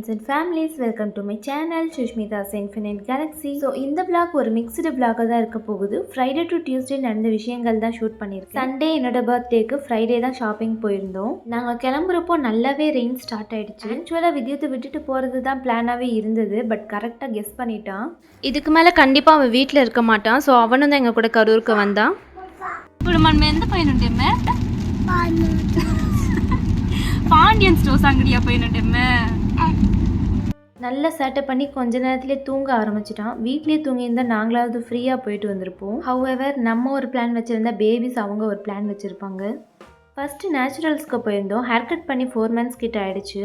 friends and families, welcome to my channel Sushmita's Infinite Galaxy. So இந்த vlog ஒரு mixed vlog தான் இருக்க போகுது. Friday to Tuesday நடந்த விஷயங்கள் தான் ஷூட் பண்ணியிருக்கேன். Sunday என்னோட பர்த்டேக்கு Friday தான் ஷாப்பிங் போயிருந்தோம். நாங்கள் கிளம்புறப்போ நல்லாவே ரெயின் ஸ்டார்ட் ஆயிடுச்சு. ஆக்சுவலாக வித்யுத்தை விட்டுட்டு போகிறது தான் பிளானாகவே இருந்தது, பட் கரெக்டாக கெஸ் பண்ணிட்டான். இதுக்கு மேலே கண்டிப்பாக அவன் வீட்டில் இருக்க மாட்டான். ஸோ அவனும் தான் எங்கள் கூட கரூருக்கு வந்தான். ఇప్పుడు మనం ఎంత పోయినట్టేమే பாண்டியன் ஸ்டோர்ஸ் அங்கடியா போயினட்டேமே. நல்லா சேட்டை பண்ணி கொஞ்ச நேரத்துலேயே தூங்க ஆரம்பிச்சிட்டான். வீட்லேயே தூங்கியிருந்தா நாங்களாவது ஃப்ரீயாக போயிட்டு வந்திருப்போம். ஹவெவர் நம்ம ஒரு பிளான் வச்சுருந்தா பேபிஸ் அவங்க ஒரு பிளான் வச்சுருப்பாங்க. ஃபஸ்ட்டு நேச்சுரல்ஸ்க்கு போயிருந்தோம். ஹேர் கட் பண்ணி 4 months கிட்ட ஆகிடுச்சு.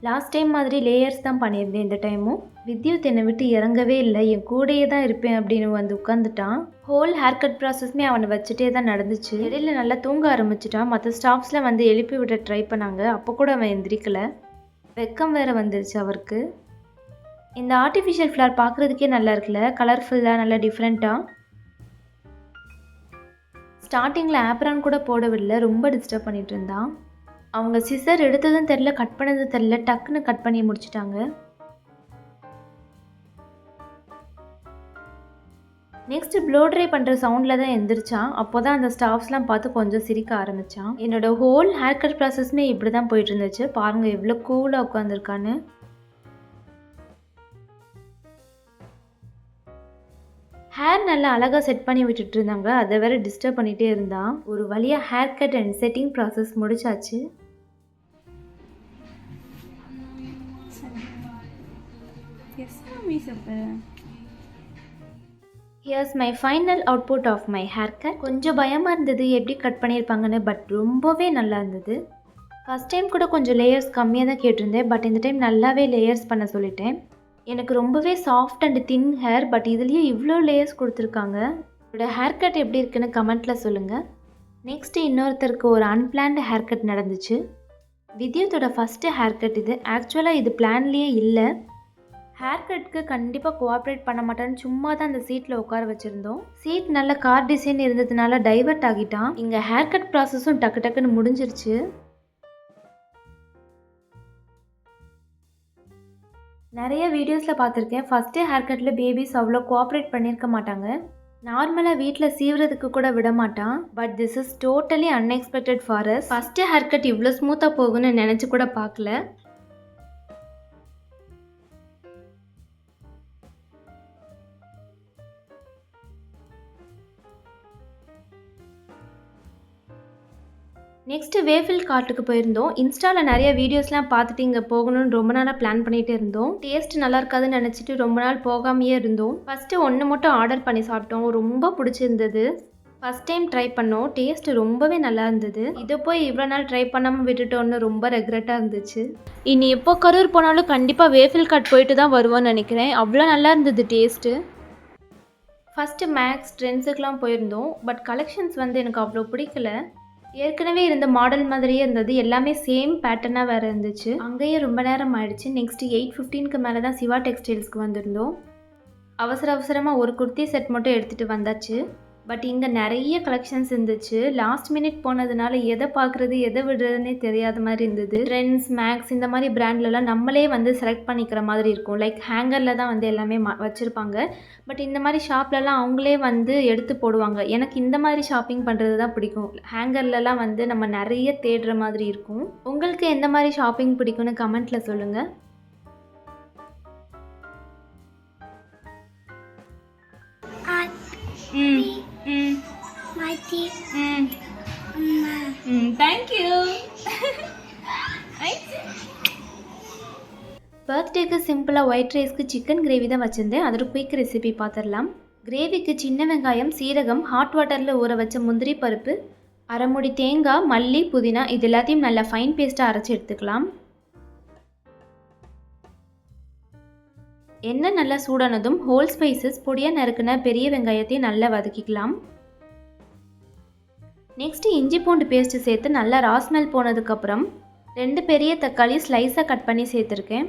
லாஸ்ட் டைம் மாதிரி லேயர்ஸ் தான் பண்ணியிருந்தேன். இந்த டைமும் வித்யுத் என்னை விட்டு இறங்கவே இல்லை, என் கூடையே தான் இருப்பேன் அப்படின்னு வந்து உட்காந்துட்டான். ஹோல் ஹேர் கட் ப்ராசஸ்மே அவனை வச்சுட்டே தான் நடந்துச்சு. இடையில நல்லா தூங்க ஆரம்பிச்சிட்டான். மற்ற ஸ்டாஃப்ஸ்லாம் வந்து எழுப்பி விட ட்ரை பண்ணாங்க, அப்போ கூட அவன் எந்திரிக்கலை. வெக்கம் வேறு வந்துருச்சு அவருக்கு. இந்த ஆர்டிஃபிஷியல் ஃப்ளவர் பார்க்குறதுக்கே நல்லா இருக்குல்ல, கலர்ஃபுல்லாக நல்லா டிஃப்ரெண்ட்டாக. ஸ்டார்டிங்கில் ஆப்ரான் கூட போடவில்லை, ரொம்ப டிஸ்டர்ப் பண்ணிகிட்டு இருந்தான். அவங்க சிசர் எடுத்ததும் தெரில, கட் பண்ணதும் தெரில, டக்குன்னு கட் பண்ணி முடிச்சிட்டாங்க. நெக்ஸ்ட்டு ப்ளோ ட்ரை பண்ணுற சவுண்டில் தான் எந்திரிச்சான். அப்போ தான் அந்த ஸ்டாஃப்ஸ்லாம் பார்த்து கொஞ்சம் சிரிக்க ஆரம்பித்தான். என்னோட ஹோல் ஹேர் கட் ப்ராசஸ்மே இப்படி தான் போயிட்டு இருந்துச்சு. பாருங்கள் எவ்வளோ கூலாக உட்காந்துருக்கான்னு. ஹேர் நல்லா அழகாக செட் பண்ணி விட்டுட்டு இருந்தாங்க, அதை வேற டிஸ்டர்ப் பண்ணிகிட்டே இருந்தான். ஒரு வழியாக hair cut and setting process முடிச்சாச்சு. Here's my final output of my hair cut. கொஞ்சம் பயமாக இருந்தது எப்படி கட் பண்ணியிருப்பாங்கன்னு, பட் ரொம்பவே நல்லா இருந்தது. ஃபஸ்ட் டைம் கூட கொஞ்சம் லேயர்ஸ் கம்மியாக தான் கேட்டிருந்தேன், பட் இந்த டைம் நல்லாவே லேயர்ஸ் பண்ண சொல்லிட்டேன். எனக்கு ரொம்பவே soft and thin hair, but இதுலேயே இவ்வளோ லேயர்ஸ் கொடுத்துருக்காங்க. என்னோட ஹேர் கட் எப்படி இருக்குன்னு கமெண்ட்டில் சொல்லுங்கள். நெக்ஸ்ட்டு இன்னொருத்தருக்கு ஒரு அன்பிளான்டு ஹேர் கட் நடந்துச்சு. வித்யுத்தோட ஃபஸ்ட்டு ஹேர் கட் இது. ஆக்சுவலாக இது பிளான்லேயே இல்லை. ஹேர் கட்க்கு கண்டிப்பாக கோஆப்ரேட் பண்ண மாட்டான்னு சும்மா தான் அந்த சீட்டில் உட்கார வச்சுருந்தோம். சீட் நல்ல கார் டிசைன் இருந்ததுனால டைவர்ட் ஆகிட்டான். இங்கே ஹேர் கட் ப்ராசஸும் டக்கு டக்குன்னு முடிஞ்சிருச்சு. நிறைய வீடியோஸில் பார்த்துருக்கேன், ஃபஸ்ட்டு ஹேர் கட்டில் பேபிஸ் அவ்வளோ கோஆப்ரேட் பண்ணியிருக்க மாட்டாங்க. நார்மலாக வீட்டில் சீவுறதுக்கு கூட விட மாட்டான். But this is totally unexpected for us. First hair cut இவ்வளோ ஸ்மூத்தாக போகும்னு நினச்சி கூட பார்க்கல. நெக்ஸ்ட்டு வேஃபில் கார்ட்டுக்கு போயிருந்தோம். இன்ஸ்டாவில் நிறைய வீடியோஸ்லாம் பார்த்துட்டு இங்கே போகணும்னு ரொம்ப நாளாக பிளான் பண்ணிகிட்டே இருந்தோம். டேஸ்ட் நல்லா இருக்காதுன்னு நினச்சிட்டு ரொம்ப நாள் போகாமையே இருந்தோம். ஃபஸ்ட்டு ஒன்று மட்டும் ஆர்டர் பண்ணி சாப்பிட்டோம், ரொம்ப பிடிச்சிருந்தது. ஃபஸ்ட் டைம் ட்ரை பண்ணோம், டேஸ்ட் ரொம்பவே நல்லா இருந்தது. இதை போய் இவ்வளோ நாள் ட்ரை பண்ணாமல் விட்டுட்டோன்னு ரொம்ப ரெக்ரெட்டாக இருந்துச்சு. இனி எப்போ கரூர் போனாலும் கண்டிப்பாக வேஃபில் கார்ட் போயிட்டு தான் வருவோன்னு நினைக்கிறேன். அவ்வளோ நல்லா இருந்தது டேஸ்ட்டு. ஃபஸ்ட்டு மேக்ஸ் ட்ரெண்ட்ஸுக்கெலாம் போயிருந்தோம், பட் கலெக்ஷன்ஸ் வந்து எனக்கு அவ்வளோ பிடிக்கல. ஏற்கனவே இருந்த மாடல் மாதிரியே இருந்தது, எல்லாமே சேம் பேட்டர்னாக வேறு இருந்துச்சு. அங்கேயே ரொம்ப நேரம் ஆயிடுச்சு. நெக்ஸ்ட்டு 8:15க்கு மேலே தான் சிவா டெக்ஸ்டைல்ஸ்க்கு வந்திருந்தோம். அவசரமாக ஒரு குர்த்தி செட் மட்டும் எடுத்துகிட்டு வந்தாச்சு. பட் இங்கே நிறைய கலெக்ஷன்ஸ் இருந்துச்சு. லாஸ்ட் மினிட் போனதுனால எதை பார்க்குறது எதை விடுறதுனே தெரியாத மாதிரி இருந்தது. ட்ரெண்ட்ஸ், மேக்ஸ் இந்த மாதிரி பிராண்ட்லலாம் நம்மளே வந்து செலக்ட் பண்ணிக்கிற மாதிரி இருக்கும். லைக் ஹேங்கரில் தான் வந்து எல்லாமே வச்சுருப்பாங்க. பட் இந்த மாதிரி ஷாப்லலாம் அவங்களே வந்து எடுத்து போடுவாங்க. எனக்கு இந்த மாதிரி ஷாப்பிங் பண்ணுறது தான் பிடிக்கும். ஹேங்கர்லலாம் வந்து நம்ம நிறைய தேடுற மாதிரி இருக்கும். உங்களுக்கு எந்த மாதிரி ஷாப்பிங் பிடிக்கும்னு கமெண்ட்டில் சொல்லுங்கள். தேங்க்யூ. பர்த்டேக்கு சிம்பிளாக ஒயிட் ரைஸ்க்கு சிக்கன் கிரேவி தான் வச்சுருந்தேன். அதோட குயிக் ரெசிபி பார்த்துடலாம். கிரேவிக்கு சின்ன வெங்காயம், சீரகம், ஹாட் வாட்டரில் ஊற வச்ச முந்திரி பருப்பு, அரைமுடி தேங்காய், மல்லி, புதினா இது எல்லாத்தையும் நல்லா ஃபைன் பேஸ்ட்டாக அரைச்சி எடுத்துக்கலாம். எண்ணெய் நல்லா சூடானதும் ஹோல் ஸ்பைசஸ் பொடியாக நறுக்குன பெரிய வெங்காயத்தையும் நல்லா வதக்கிக்கலாம். நெக்ஸ்ட்டு இஞ்சி பூண்டு பேஸ்ட்டு சேர்த்து நல்லா ராஸ்மெல் போனதுக்கப்புறம் 2 பெரிய தக்காளி ஸ்லைஸாக கட் பண்ணி சேர்த்துருக்கேன்.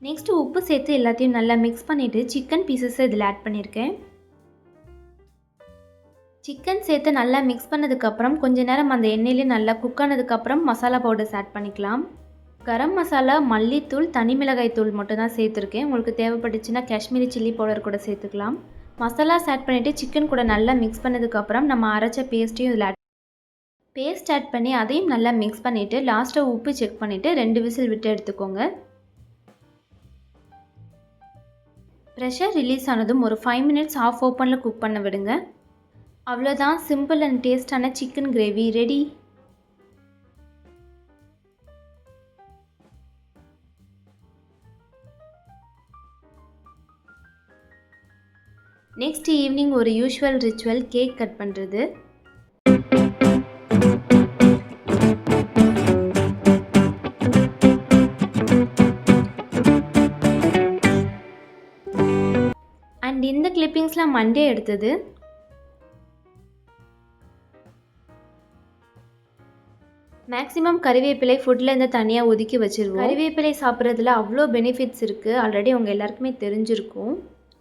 நெக்ஸ்ட்டு உப்பு சேர்த்து எல்லாத்தையும் நல்லா மிக்ஸ் பண்ணிவிட்டு சிக்கன் பீசஸை இதில் ஆட் பண்ணியிருக்கேன். சிக்கன் சேர்த்து நல்லா மிக்ஸ் பண்ணதுக்கப்புறம் கொஞ்ச நேரம் அந்த எண்ணெயிலே நல்லா குக் ஆனதுக்கப்புறம் மசாலா பவுடர்ஸ் ஆட் பண்ணிக்கலாம். கரம் மசாலா, மல்லித்தூள், தனி மிளகாய் தூள் மட்டும் தான் சேர்த்துருக்கேன். உங்களுக்கு தேவைப்பட்டுச்சுன்னா காஷ்மீரி சில்லி பவுடர் கூட சேர்த்துக்கலாம். மசாலாஸ் ஆட் பண்ணிவிட்டு சிக்கன் கூட நல்லா மிக்ஸ் பண்ணதுக்கப்புறம் நம்ம அரைச்ச பேஸ்ட்டையும் இதில் பேஸ்ட் ஆட் பண்ணி அதையும் நல்லா மிக்ஸ் பண்ணிவிட்டு லாஸ்ட்டாக உப்பு செக் பண்ணிவிட்டு 2 விசில் விட்டு எடுத்துக்கோங்க. ப்ரெஷர் ரிலீஸ் ஆனதும் ஒரு 5 மினிட்ஸ் ஆஃப் ஓப்பனில் குக் பண்ண விடுங்க. அவ்வளோதான், சிம்பிள் அண்ட் டேஸ்டான chicken gravy ready. Next evening ஒரு யூஷுவல் ரிச்சுவல் கேக் கட் பண்ணுறது. அண்ட் இந்த கிளிப்பிங்ஸ்லாம் மண்டே எடுத்தது. மேக்ஸிமம் கறிவேப்பிலை ஃபுட்லேருந்து தனியாக ஒதுக்கி வச்சுருவோம். கறிவேப்பிலை சாப்பிட்றதுல அவ்வளோ பெனிஃபிட்ஸ் இருக்குது, ஆல்ரெடி அவங்க எல்லாருக்குமே தெரிஞ்சிருக்கும்.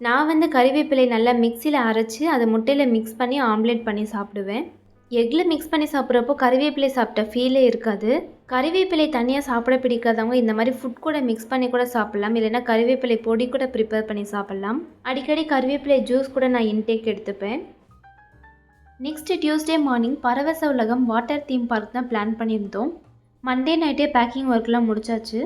நான் கறிவேப்பிலை நல்லா மிக்சியில் அரைச்சி அதை முட்டையில் மிக்ஸ் பண்ணி ஆம்லேட் பண்ணி சாப்பிடுவேன். எக்கில் மிக்ஸ் பண்ணி சாப்பிட்றப்போ கறிவேப்பிலை சாப்பிட்ட ஃபீலே இருக்காது. கறிவேப்பிலை தனியாக சாப்பிட பிடிக்காதவங்க இந்த மாதிரி ஃபுட் கூட மிக்ஸ் பண்ணி கூட சாப்பிட்லாம், இல்லைன்னா கறிவேப்பிலை பொடி கூட ப்ரிப்பேர் பண்ணி சாப்பிட்லாம். அடிக்கடி கறிவேப்பிலை ஜூஸ் கூட நான் இன்டேக் எடுத்துப்பேன். நெக்ஸ்ட் டியூஸ்டே மார்னிங் பரவச உலகம் வாட்டர் தீம் பார்க் தான் பிளான் பண்ணியிருந்தோம். மண்டே நைட்டே பேக்கிங் ஒர்க்லாம் முடிச்சாச்சு.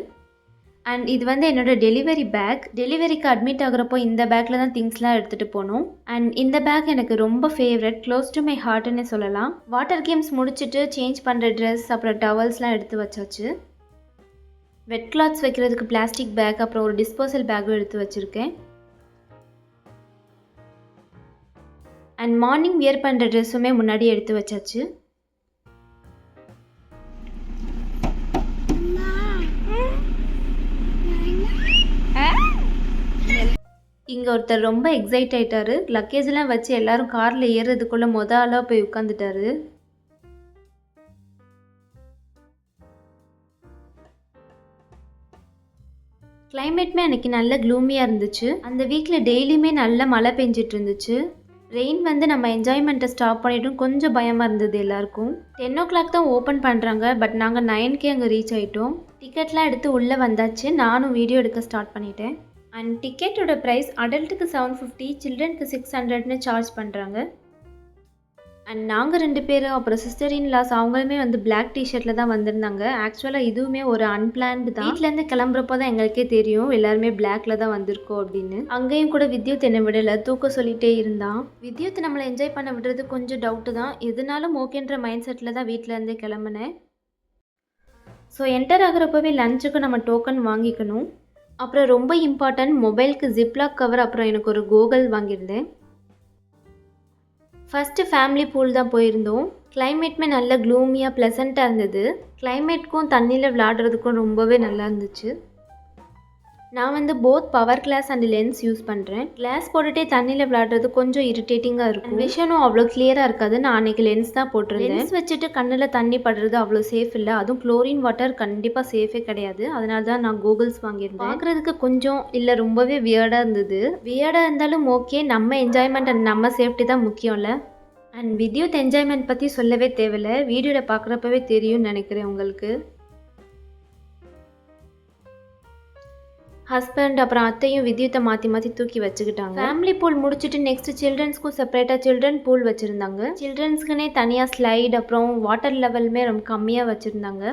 அண்ட் இது என்னோட டெலிவரி பேக். டெலிவரிக்கு அட்மிட் ஆகிறப்போ இந்த பேக்கில் தான் திங்ஸ்லாம் எடுத்துகிட்டு போனோம். அண்ட் இந்த பேக் எனக்கு ரொம்ப ஃபேவரட், க்ளோஸ் டு மை ஹார்ட்னே சொல்லலாம். வாட்டர் கேம்ஸ் முடிச்சுட்டு சேஞ்ச் பண்ணுற ட்ரெஸ் அப்புறம் டவல்ஸ்லாம் எடுத்து வச்சாச்சு. வெட் கிளாத்ஸ் வைக்கிறதுக்கு பிளாஸ்டிக் பேக் அப்புறம் ஒரு டிஸ்போசல் பேக்கும் எடுத்து வச்சுருக்கேன். அண்ட் மார்னிங் வியர் பண்ணுற ட்ரெஸ்ஸுமே முன்னாடி எடுத்து வச்சாச்சு. இங்கே ஒருத்தர் ரொம்ப எக்ஸைட் ஆகிட்டாரு. லக்கேஜெலாம் வச்சு எல்லாரும் காரில் ஏறுறதுக்குள்ளே ஆளாக போய் உட்காந்துட்டாரு. கிளைமேட்மே அன்றைக்கி நல்ல க்ளூமியாக இருந்துச்சு. அந்த வீக்கில் டெய்லியுமே நல்ல மழை பெஞ்சிட்டு இருந்துச்சு. ரெயின் நம்ம என்ஜாய்மெண்ட்டை ஸ்டாப் பண்ணிட்டோம். கொஞ்சம் பயமாக இருந்தது எல்லாருக்கும். 10 o'clock தான் ஓப்பன் பண்ணுறாங்க, பட் நாங்கள் 9 அங்கே ரீச் ஆகிட்டோம். டிக்கெட்லாம் எடுத்து உள்ளே வந்தாச்சு. நானும் வீடியோ எடுக்க ஸ்டார்ட் பண்ணிட்டேன். அண்ட் டிக்கெட்டோட ப்ரைஸ் அடல்ட்டுக்கு 750, சில்ட்ரனுக்கு 600ன்னு சார்ஜ் பண்ணுறாங்க. அண்ட் நாங்கள் 2 பேர் அப்புறம் சிஸ்டர் இன் லாஸ் அவங்களுமே பிளாக் டிஷர்ட்டில் தான் வந்திருந்தாங்க. ஆக்சுவலாக இதுவுமே ஒரு அன்பிளான்டு தான். வீட்டிலேருந்து கிளம்புறப்போ தான் எங்களுக்கே தெரியும் எல்லாருமே பிளாக்ல தான் வந்திருக்கோம் அப்படின்னு. அங்கேயும் கூட வித்யுத் என்னை விடலை, தூக்க சொல்லிகிட்டே இருந்தான். வித்யுத் நம்மளை என்ஜாய் பண்ண விடுறது கொஞ்சம் டவுட்டு தான். எதுனாலும் ஓகேன்ற மைண்ட் செட்டில் தான் வீட்டிலேருந்தே கிளம்புனேன். ஸோ என்டர் ஆகிறப்பவே லஞ்சுக்கு நம்ம டோக்கன் வாங்கிக்கணும். அப்புறம் ரொம்ப இம்பார்ட்டன்ட், மொபைலுக்கு ஜிப்லாக் கவர் அப்புறம் எனக்கு ஒரு கோகல் வாங்கியிருந்தேன். ஃபஸ்ட்டு ஃபேமிலி பூல் தான் போயிருந்தோம். கிளைமேட்டுமே நல்ல க்ளூமியாக ப்ளசண்ட்டாக இருந்தது. கிளைமேட்டுக்கும் தண்ணியில் விளையாடுறதுக்கும் ரொம்பவே நல்லா இருந்துச்சு. நான் both power class and lens use பண்ணுறேன். கிளாஸ் போட்டுகிட்டே தண்ணியில் விளையாடுறது கொஞ்சம் இரிட்டேட்டிங்காக இருக்கும். விஷனும் அவ்வளோ கிளியராக இருக்காது. நான் அன்றைக்கி லென்ஸ் தான் போட்டிருந்தேன். லென்ஸ் வச்சுட்டு கண்ணில் தண்ணி படுறது அவ்வளோ சேஃப் இல்லை. அதுவும் குளோரின் வாட்டர் கண்டிப்பாக சேஃபே கிடையாது. அதனால தான் நான் கூகுள்ஸ் வாங்கியிருந்தேன். பார்க்குறதுக்கு கொஞ்சம் இல்லை ரொம்பவே வியர்டாக இருந்தது. வியர்டாக இருந்தாலும் ஓகே, நம்ம என்ஜாய்மெண்ட் அண்ட் நம்ம சேஃப்டி தான் முக்கியம்ல. அண்ட் வித்யுத் என்ஜாய்மெண்ட் பற்றி சொல்லவே தேவையில்லை, வீடியோவில் பார்க்குறப்பவே தெரியும்னு நினைக்கிறேன் உங்களுக்கு. ஹஸ்பண்ட் அப்புறம் அத்தையும் வித்யுத்தை மாற்றி மாற்றி தூக்கி வச்சுக்கிட்டாங்க. ஃபேமிலி பூல் முடிச்சுட்டு நெக்ஸ்ட் சில்ட்ரன்ஸ்க்கும் செப்பரேட்டாக சில்ட்ரன் பூல் வச்சுருந்தாங்க. சில்ட்ரன்ஸ்க்குனே தனியாக ஸ்லைட் அப்புறம் வாட்டர் லெவலுமே ரொம்ப கம்மியாக வச்சுருந்தாங்க.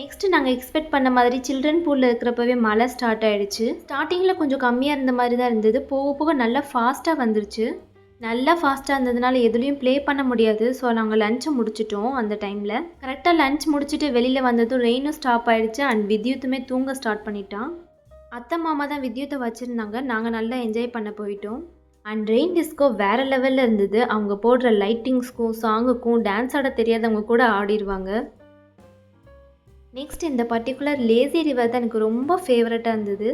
நெக்ஸ்ட்டு நாங்கள் எக்ஸ்பெக்ட் பண்ண மாதிரி சில்ட்ரன் பூலில் இருக்கிறப்பவே மழை ஸ்டார்ட் ஆகிடுச்சு. ஸ்டார்டிங்கில் கொஞ்சம் கம்மியாக இருந்த மாதிரி தான் இருந்தது, போக போக நல்லா ஃபாஸ்ட்டாக வந்துருச்சு. நல்லா ஃபாஸ்ட்டாக இருந்ததுனால எதுலேயும் ப்ளே பண்ண முடியாது. ஸோ நாங்கள் லஞ்சை முடிச்சிட்டோம். அந்த டைமில் கரெக்டாக லஞ்ச் முடிச்சுட்டு வெளியில் வந்ததும் ரெயினும் ஸ்டாப் ஆகிடுச்சு அண்ட் வித்யுத்துமே தூங்க ஸ்டார்ட் பண்ணிட்டான். அத்தை மாமா தான் வித்யுத்தை வச்சுருந்தாங்க. நாங்கள் நல்லா என்ஜாய் பண்ண போயிட்டோம். அண்ட் ரெயின் டிஸ்கோ வேறு லெவலில் இருந்தது. அவங்க போடுற லைட்டிங்ஸ்க்கும் சாங்குக்கும் டான்ஸ் ஆட தெரியாதவங்க கூட ஆடிடுவாங்க. நெக்ஸ்ட் இந்த பர்டிகுலர் லேசி ரிவர் தான் எனக்கு ரொம்ப ஃபேவரட்டாக இருந்தது.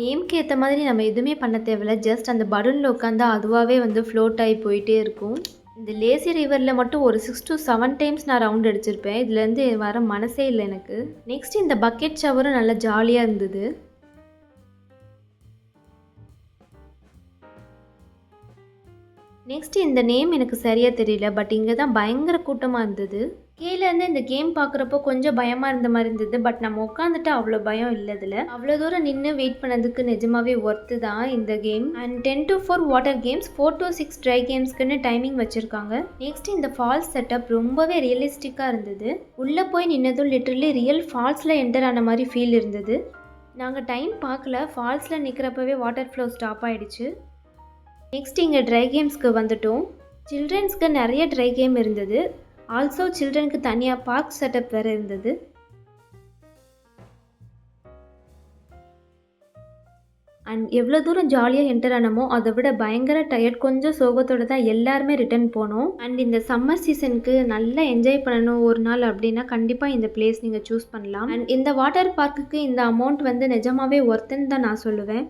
நேம்க்கு ஏற்ற மாதிரி நம்ம எதுவுமே பண்ண தேவையில்ல, ஜஸ்ட் அந்த பலூனில் உட்காந்தா அதுவாகவே ஃப்ளோட் ஆகி போயிட்டே இருக்கும். இந்த லேசி ரிவரில் மட்டும் ஒரு 6 to 7 டைம்ஸ் நான் ரவுண்ட் அடிச்சிருப்பேன். இதுலேருந்து வர மனசே இல்லை எனக்கு. நெக்ஸ்ட் இந்த பக்கெட் ஷவரும் நல்லா ஜாலியாக இருந்தது. நெக்ஸ்ட் இந்த நேம் எனக்கு சரியாக தெரியல, பட் இங்கே தான் பயங்கர கூட்டமாக இருந்தது. கீழேருந்து இந்த கேம் பார்க்குறப்போ கொஞ்சம் பயமாக இருந்த மாதிரி இருந்தது. பட் நம்ம உட்காந்துட்டு அவ்வளோ பயம் இல்லை இதில். அவ்வளோ தூரம் நின்று வெயிட் பண்ணதுக்கு நிஜமாவே ஒர்த்து தான் இந்த game. And 10 to 4 water games, 4 to 6 dry கேம்ஸ்க்குன்னு டைமிங் வச்சுருக்காங்க. நெக்ஸ்ட் இந்த ஃபால்ஸ் செட்டப் ரொம்பவே ரியலிஸ்டிக்காக இருந்தது. உள்ளே போய் நின்னதும் லிட்டரலி ரியல் ஃபால்ஸில் என்டர் ஆன மாதிரி ஃபீல் இருந்தது. நாங்கள் டைம் பார்க்கல, ஃபால்ஸில் நிற்கிறப்பவே வாட்டர் ஃப்ளோ ஸ்டாப் ஆகிடுச்சு. நெக்ஸ்ட் இங்கே ட்ரை கேம்ஸ்க்கு வந்துட்டோம். சில்ட்ரன்ஸ்க்கு நிறைய ட்ரை கேம் இருந்தது. ஆல்சோ சில்ட்ரனுக்கு தனியாக பார்க் செட்டப் வேறு இருந்தது. அண்ட் எவ்வளோ தூரம் ஜாலியாக என்டர் ஆனமோ அதை விட பயங்கர டயர்ட், கொஞ்சம் சோகத்தோடு தான் எல்லாருமே ரிட்டர்ன் போனோம். அண்ட் இந்த சம்மர் சீசனுக்கு நல்லா என்ஜாய் பண்ணணும் ஒரு நாள் அப்படின்னா கண்டிப்பாக இந்த பிளேஸ் நீங்கள் சூஸ் பண்ணலாம். அண்ட் இந்த வாட்டர் பார்க்குக்கு இந்த அமௌண்ட் வந்து நிஜமாவே ஒர்த்துன்னு தான் நான் சொல்லுவேன்.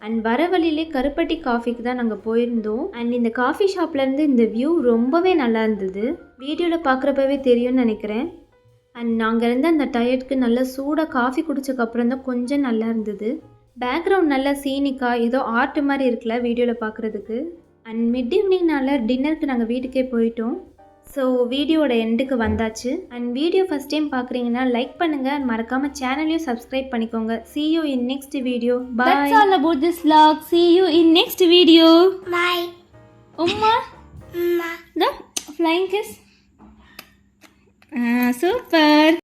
அண்ட் வர வழியிலே கருப்பட்டி காஃபிக்கு தான் நாங்கள் போயிருந்தோம். அண்ட் இந்த காஃபி ஷாப்லேருந்து இந்த வியூ ரொம்பவே நல்லா இருந்தது. வீடியோவில் பார்க்குறப்பவே தெரியும்னு நினைக்கிறேன். அண்ட் நாங்கள் இருந்த அந்த டயர்ட்க்கு நல்லா சூடாக காஃபி குடிச்சக்கப்புறம் தான் கொஞ்சம் நல்லா இருந்தது. பேக்ரவுண்ட் நல்லா சீனிக்காக ஏதோ ஆர்ட் மாதிரி இருக்குல்ல வீடியோவில் பார்க்குறதுக்கு. அண்ட் மிட் ஈவினிங்னால டின்னருக்கு நாங்கள் வீட்டுக்கே போயிட்டோம். ஸோ வீடியோட எண்டுக்கு வந்தாச்சு. அண்ட் வீடியோ ஃபஸ்ட் டைம் பார்க்குறீங்கன்னா லைக் பண்ணுங்கள், மறக்காமல் சேனலையும் சப்ஸ்கிரைப் பண்ணிக்கோங்க. See you in next video. Bye. That's all about this vlog. See you in next video. Bye. Umma. Mama. The flying kiss. Super.